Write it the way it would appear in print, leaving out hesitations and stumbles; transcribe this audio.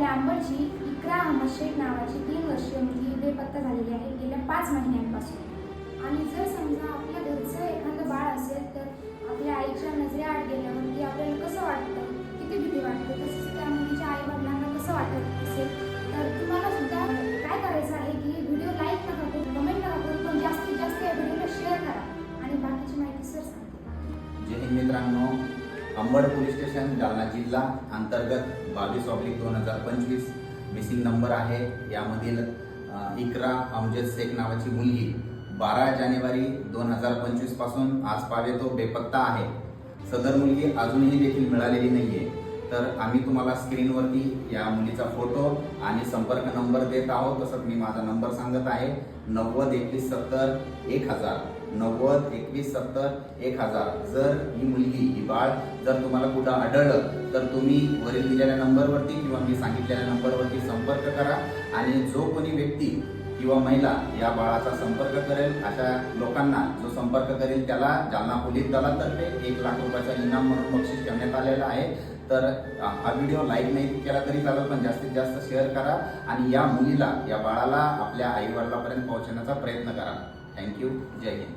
अंबडची इकरा अहमद शेख नावाची 3 वर्षीय मुलगी बेपत्ता झालेली आहे गेल्या 5 महिन्यांपासून। आणि जर समजा आपल्या घरचं एखादं बाळ असेल तर आपल्या आईच्या नजरेआड गेल्यावरती आपल्याला कसं वाटतं, किती भीती वाटते, तसंच त्या मुलीच्या आई वडिलांना कसं वाटत असेल। तर तुम्हाला सुद्धा काय करायचं आहे की व्हिडिओ लाईक नका करू, कमेंट नका करू, पण जास्तीत जास्त या व्हिडिओला शेअर करा आणि बाकीची माहिती सर सांगते। जय हिंद मित्रांनो, अंबड पोलीस स्टेशन जालना जिल्हा अंतर्गत 22/2025 मिसिंग नंबर आहे। यामधील इकरा अमजद शेख नावाची मुलगी 12 जानेवारी 2025 पासून आज पावेतो बेपत्ता आहे। सदर मुलगी अजूनही देखील मिळालेली नाहीये। तर आम्ही तुम्हाला स्क्रीनवरती या मुलीचा फोटो आणि संपर्क नंबर देत आहोत। तसंच मी माझा नंबर सांगत आहे 90 21 70 1000 90 21 70 1000। जर ही मुलगी ही बाळ जर तुम्हाला कुठं आढळलं तर तुम्ही वरील दिलेल्या नंबरवरती किंवा मी सांगितलेल्या नंबरवरती संपर्क करा आणि जो कोणी व्यक्ती किंवा महिला या बाळाचा संपर्क करेल अशा लोकांना जो संपर्क करेल त्याला जालना पोलीस दलातर्फे 1 लाख रुपयाचा इनाम म्हणून बक्षीस ठेवण्यात आलेला आहे। तर हा व्हिडिओ लाईक नाही केला तरी चालेल, पण जास्तीत जास्त शेअर करा आणि या मुलीला या बाळाला आपल्या आई वडिलांपर्यंत पोहोचवण्याचा प्रयत्न करा। थँक्यू। जय हिंद।